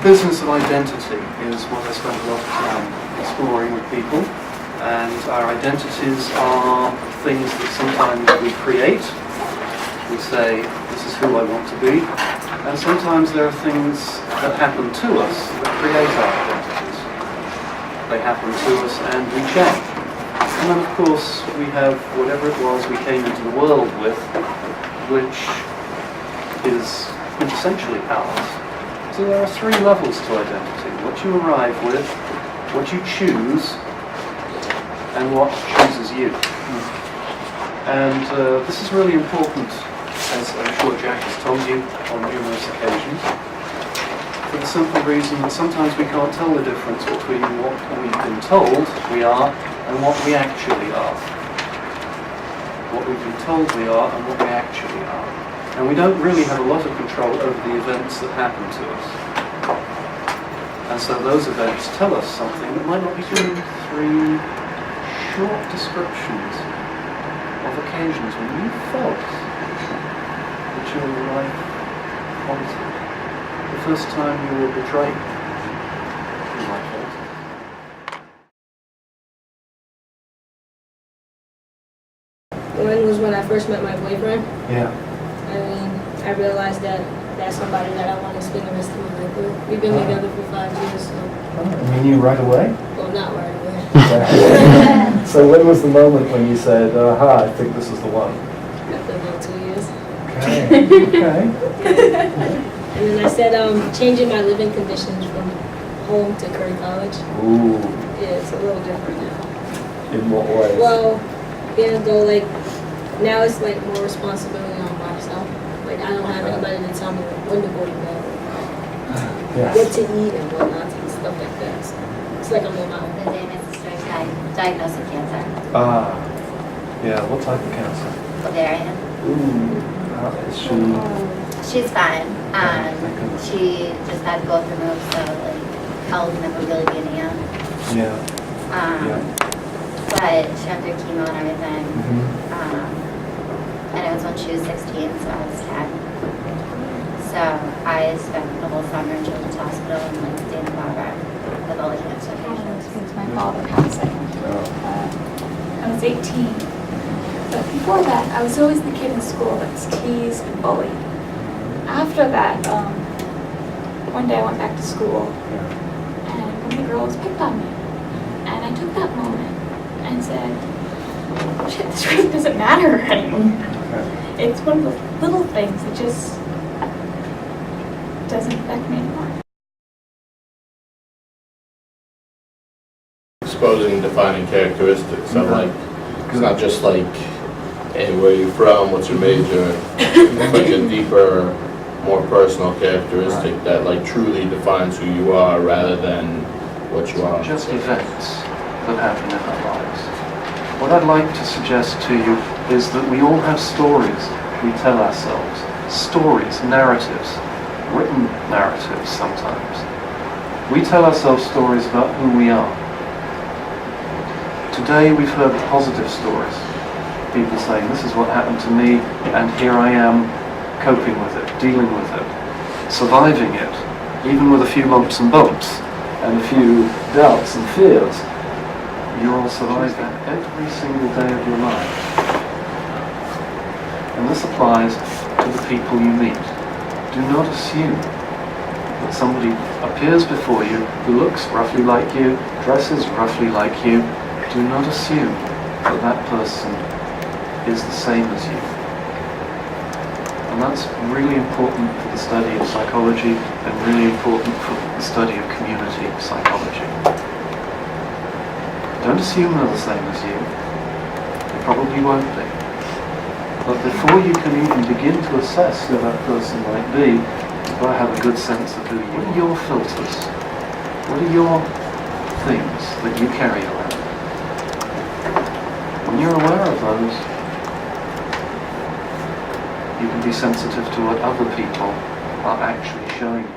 business of identity is what I spend a lot of time exploring with people. And our identities are things that sometimes we create. We say, this is who I want to be. And sometimes there are things that happen to us that create our identities. They happen to us and we change. And then of course we have whatever it was we came into the world with, which is essentially ours. So there are three levels to identity. What you arrive with, what you choose, and what chooses you. And this is really important, as I'm sure Jack has told you on numerous occasions, for the simple reason that sometimes we can't tell the difference between what we've been told we are and what we actually are. What we've been told we are and what we actually are. And we don't really have a lot of control over the events that happen to us. And so those events tell us something that might not be true. Three short descriptions of occasions when you felt that your life altered. The first time you were betrayed, your life altered. One was when I first met my boyfriend. Yeah. I mean, I realized that that's somebody that I want to spend the rest of my life with. We've been together for 5 years, so. Oh, you knew right away? Well, not right away. So when was the moment when you said, aha, I think this is the one? After about 2 years. Okay. And then I said, changing my living conditions from home to Curry College. Ooh. Yeah, it's a little different now. In what ways? Well, being though, like, now it's like more responsibility on myself. Like, I don't have anybody to tell me when to go to bed, what to eat and what not to eat, stuff like that. So it's like I'm on my own. The day my sister got diagnosed with cancer. Ah. Yeah, what type of cancer? Ovarian. Ooh. How is she? She's fine. Thank goodness. She just had both removed, so like health never really be an EM. Yeah. But she went through chemo and everything. Mm-hmm. And it was when she was 16, so I was 10. So I spent the whole summer in Children's Hospital in like Santa Barbara with all the cancer patients. Since my father passed, I was 18. But before that, I was always the kid in school that was teased and bullied. After that, one day I went back to school, and one of the girls picked on me. And I took that moment and said, shit, this really doesn't matter anymore. It's one of those little things that just doesn't affect me anymore. Exposing defining characteristics. I'm like, it's not just like, hey, where are you from, what's your major? It's like a deeper, more personal characteristic that like truly defines who you are rather than what you are. Just events that happen in our lives. What I'd like to suggest to you is that we all have stories we tell ourselves. Stories, narratives, written narratives sometimes. We tell ourselves stories about who we are. Today we've heard positive stories. People saying, this is what happened to me, and here I am coping with it, dealing with it, surviving it, even with a few lumps and bumps, and a few doubts and fears. You're all surviving every single day of your life. And this applies to the people you meet. Do not assume that somebody appears before you who looks roughly like you, dresses roughly like you. Do not assume that that person is the same as you. And that's really important for the study of psychology and really important for the study of community psychology. Don't assume they're the same as you. They probably won't be. But before you can even begin to assess who that person might be, you've got to have a good sense of who you are. What are your filters? What are your things that you carry around? When you're aware of those, you can be sensitive to what other people are actually showing you.